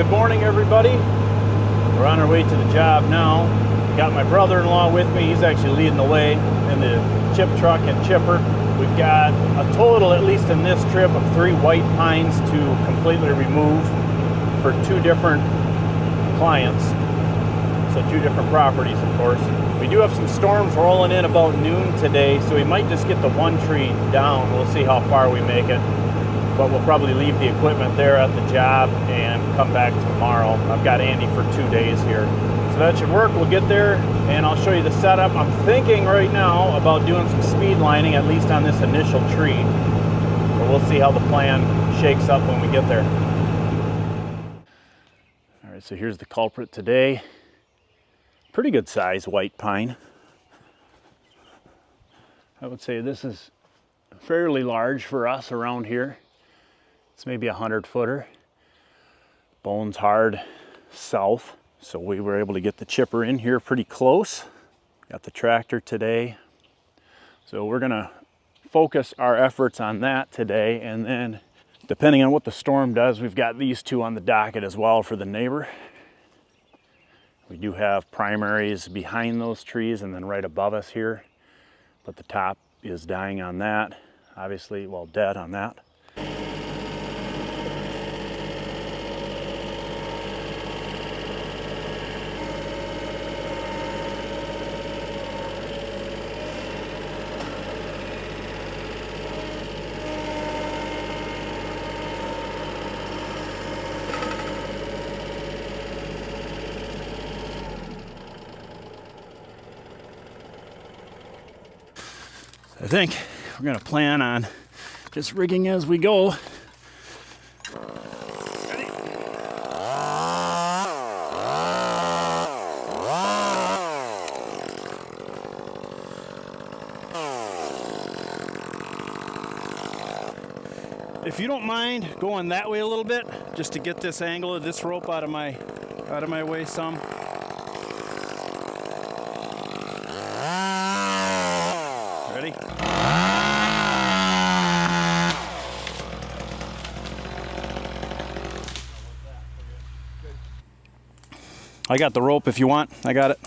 Good morning, everybody. We're on our way to the job now. Got my brother-in-law with me. He's actually leading the way in the chip truck and chipper. We've got a total, at least in this trip, of 3 white pines to completely remove for 2 different clients. So 2 different properties, of course. We do have some storms rolling in about noon today, so we might just get the 1 tree down. We'll see how far we make it. But we'll probably leave the equipment there at the job and come back tomorrow. I've got Andy for 2 days here. So that should work. We'll get there and I'll show you the setup. I'm thinking right now about doing some speed lining, at least on this initial tree. But we'll see how the plan shakes up when we get there. All right, so here's the culprit today. Pretty good size white pine. I would say this is fairly large for us around here. It's maybe a 100-footer. Bones hard south, so we were able to get the chipper in here pretty close. Got the tractor today. So we're gonna focus our efforts on that today, and then depending on what the storm does, we've got these 2 on the docket as well for the neighbor. We do have primaries behind those trees and then right above us here, but the top is dying on that. Obviously, well, dead on that. I think we're gonna plan on just rigging as we go. If you don't mind going that way a little bit, just to get this angle of this rope out of my way some. Ready? I got the rope if you want. I got it.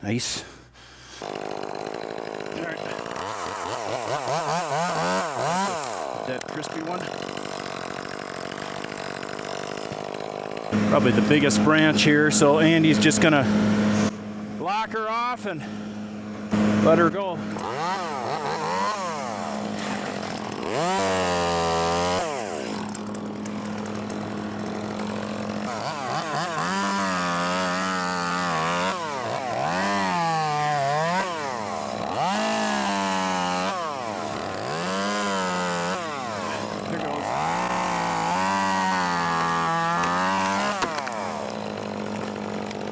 Nice. All right. That crispy one. Probably the biggest branch here, so Andy's just gonna lock her off and let her go.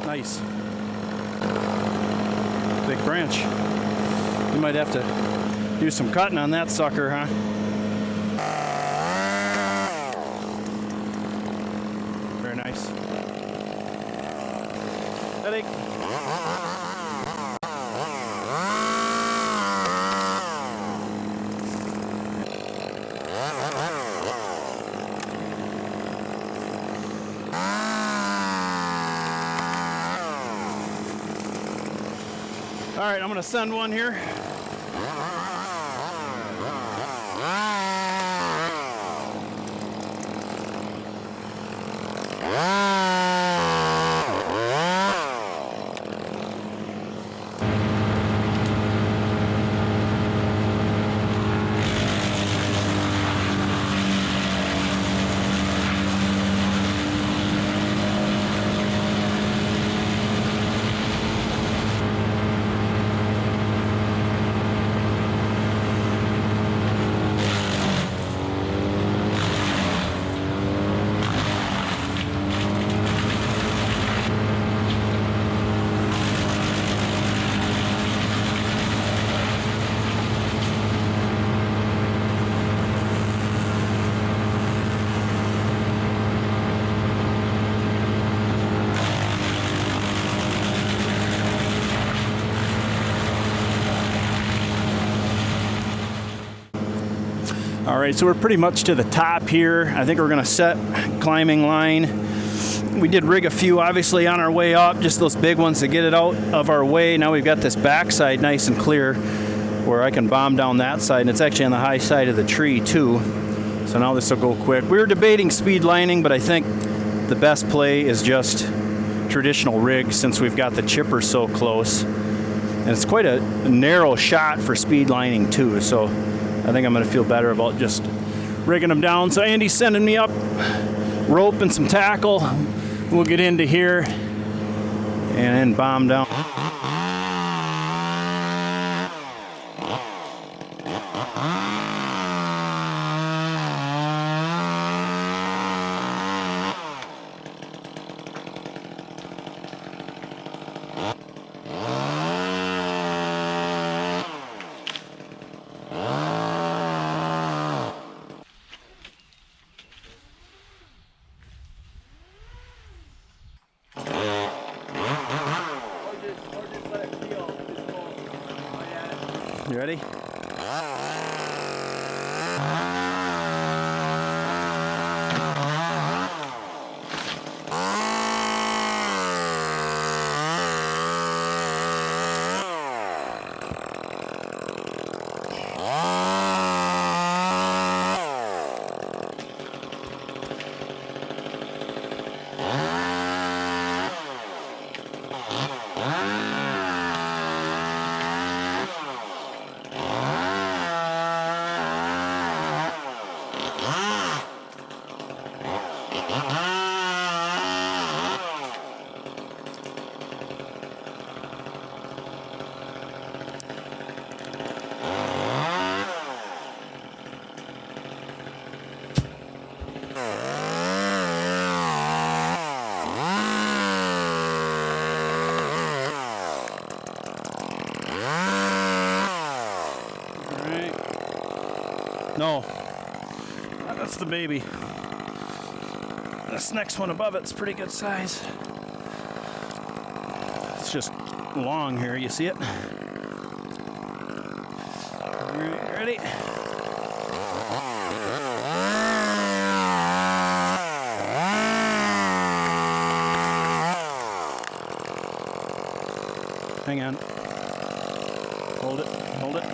Nice. Big branch. You might have to do some cutting on that sucker, huh? Very nice. Headache. All right, I'm gonna send one here. All right, so we're pretty much to the top here. I think we're gonna set climbing line. We did rig a few obviously on our way up, just those big ones to get it out of our way. Now we've got this backside nice and clear where I can bomb down that side, and it's actually on the high side of the tree too. So now this will go quick. We were debating speed lining, but I think the best play is just traditional rig since we've got the chipper so close. And it's quite a narrow shot for speed lining too, so I think I'm gonna feel better about just rigging them down. So Andy's sending me up rope and some tackle. We'll get into here and then bomb down. You ready? No, that's the baby. This next one above it's pretty good size. It's just long here, you see it? Ready? Hang on. Hold it, hold it.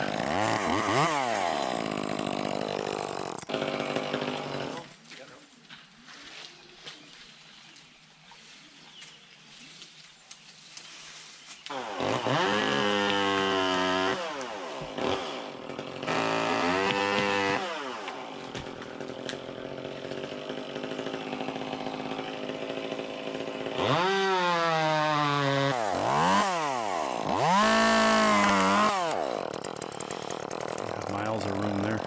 Miles of room there.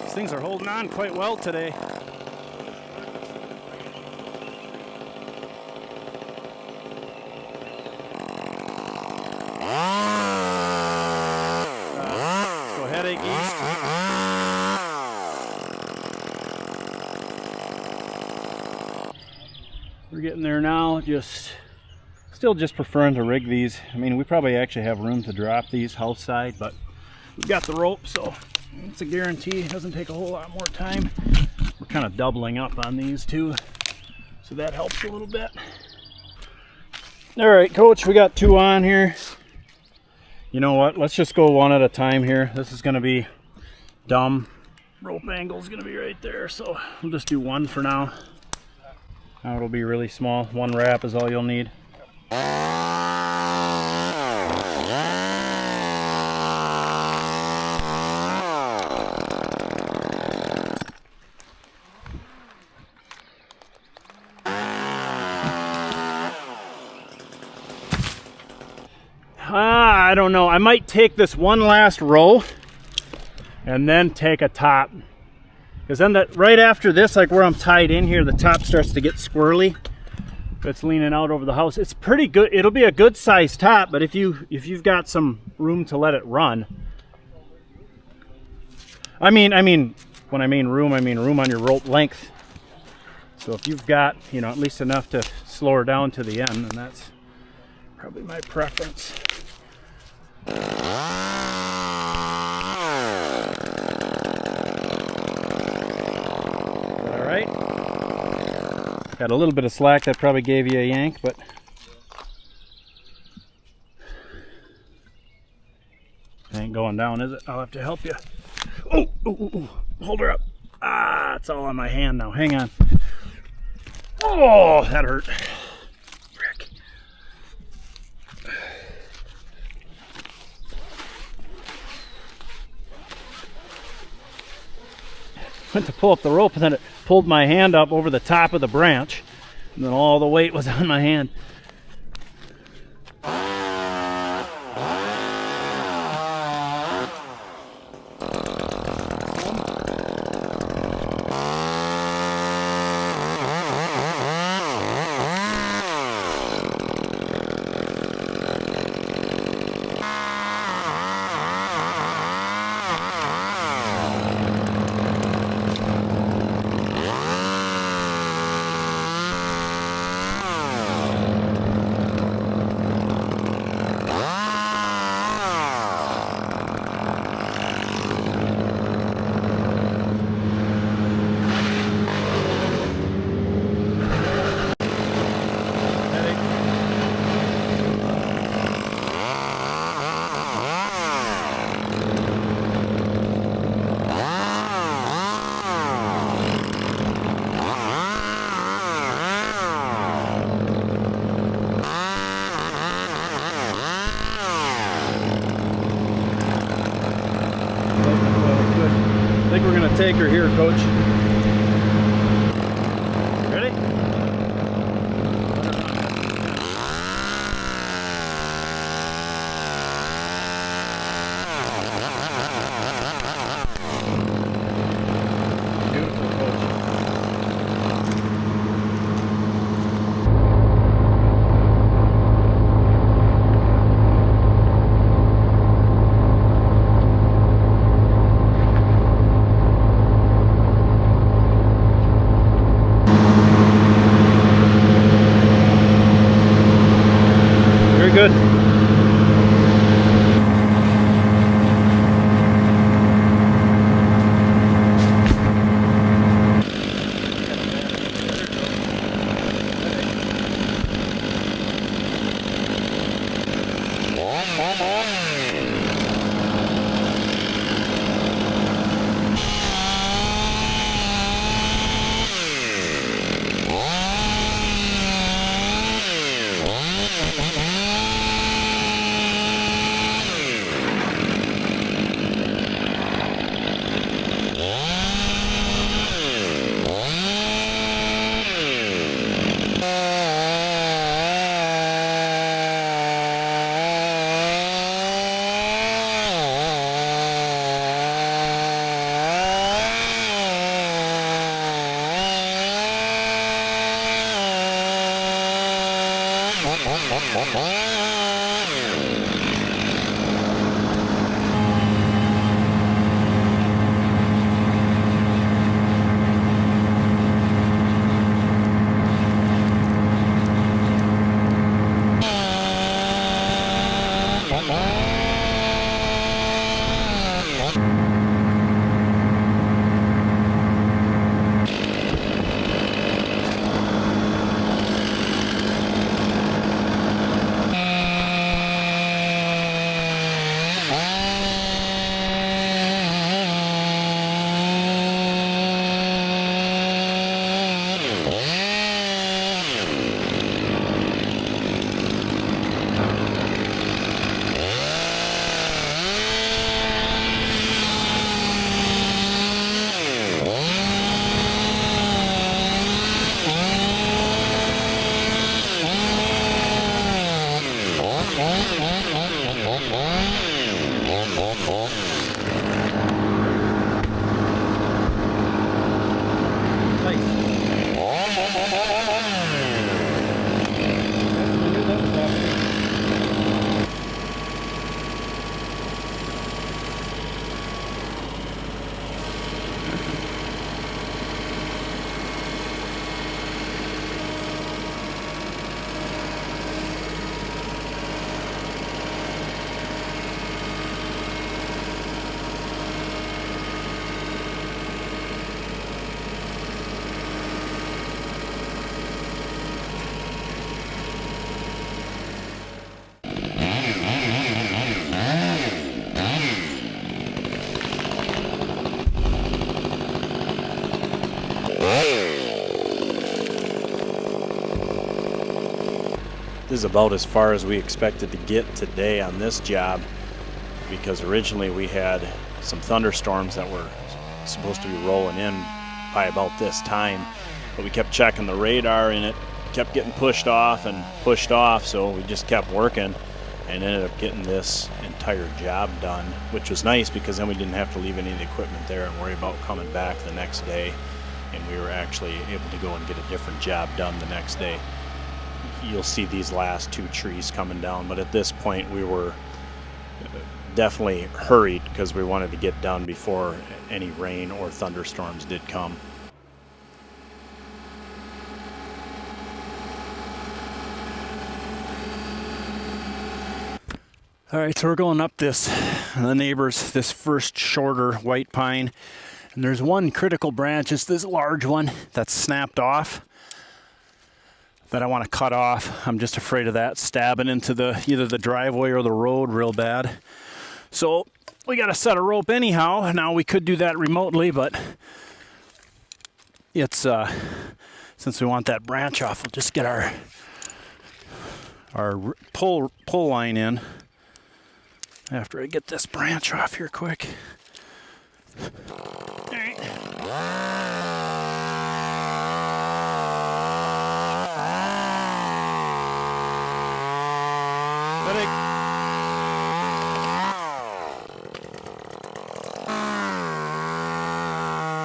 These things are holding on quite well today. Go headache east. We're getting there now, still just preferring to rig these. I mean, we probably actually have room to drop these house side, but we've got the rope, so it's a guarantee. It doesn't take a whole lot more time. We're kind of doubling up on these too, so that helps a little bit. All right, Coach, we got 2 on here. You know what? Let's just go one at a time here. This is going to be dumb. Rope angle is going to be right there, so we'll just do 1 for now. Now it'll be really small. 1 wrap is all you'll need. I don't know. I might take this one last row and then take a top. Because then right after this, like where I'm tied in here, the top starts to get squirrely. It's leaning out over the house. It's pretty good. It'll be a good sized top, but if you've got some room to let it run. I mean when I mean room on your rope length. So if you've got, you know, at least enough to slow her down to the end, then that's probably my preference. All right. Got a little bit of slack, that probably gave you a yank, but it ain't going down, is it? I'll have to help you. Oh, hold her up. Ah, it's all on my hand now. Hang on. Oh, that hurt. Frick. Went to pull up the rope and then it pulled my hand up over the top of the branch, and then all the weight was on my hand. I think we're going to take her here, Coach. Ready? Beautiful, Coach. Good. is about as far as we expected to get today on this job, because originally we had some thunderstorms that were supposed to be rolling in by about this time, but we kept checking the radar and it kept getting pushed off, so we just kept working and ended up getting this entire job done, which was nice because then we didn't have to leave any of the equipment there and worry about coming back the next day, and we were actually able to go and get a different job done the next day. You'll see these last 2 trees coming down, but at this point we were definitely hurried because we wanted to get done before any rain or thunderstorms did come. All right, so we're going up the neighbor's, this first shorter white pine, and there's one critical branch, it's this large one that's snapped off that I want to cut off. I'm just afraid of that stabbing into either the driveway or the road real bad. So we got to set a rope anyhow. Now we could do that remotely, but it's since we want that branch off, we'll just get our pull line in after I get this branch off here quick. All right.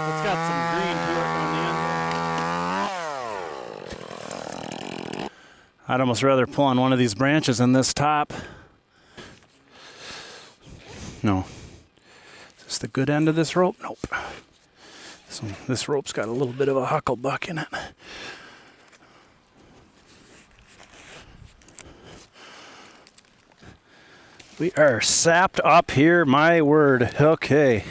It's got some green to it on the end. I'd almost rather pull on one of these branches than this top. No. Is this the good end of this rope? Nope. So this rope's got a little bit of a hucklebuck in it. We are sapped up here, my word. Okay.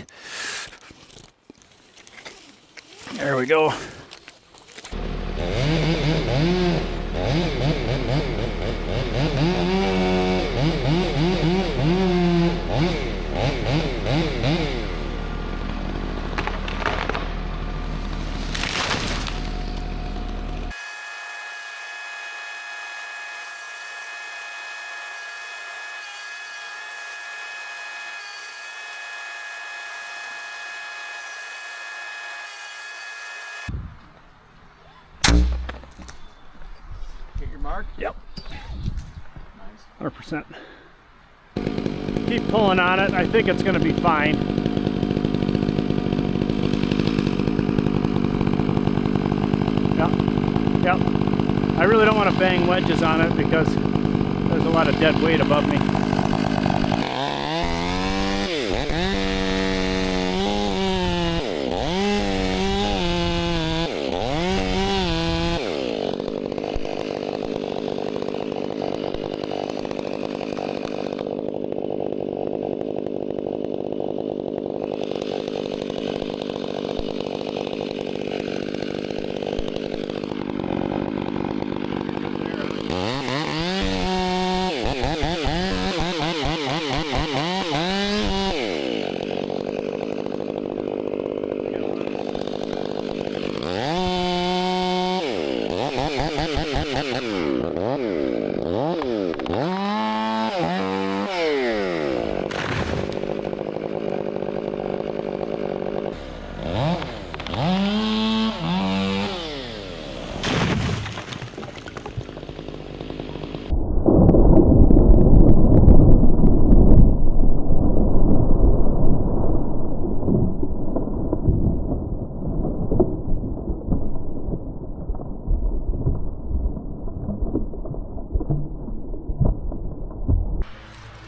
There we go. Mark? Yep. Nice. 100%. Keep pulling on it. I think it's going to be fine. Yep. I really don't want to bang wedges on it because there's a lot of dead weight above me.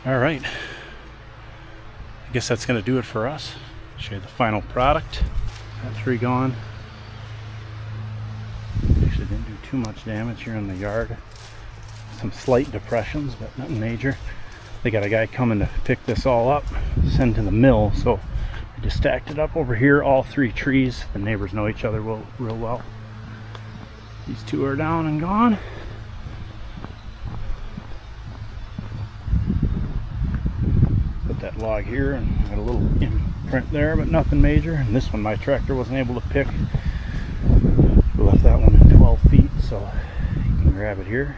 All right, I guess that's going to do it for us. Show you the final product. That tree gone. Actually didn't do too much damage here in the yard. Some slight depressions, but nothing major. They got a guy coming to pick this all up, send to the mill, so I just stacked it up over here, all 3 trees. The neighbors know each other real well. These 2 are down and gone. That log here and got a little imprint there, but nothing major. And this one my tractor wasn't able to pick. We left that one at 12 feet, so you can grab it here.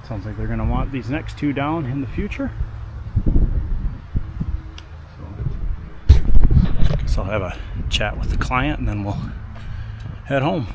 Sounds like they're going to want these next two down in the future. So I guess I'll have a chat with the client and then we'll head home.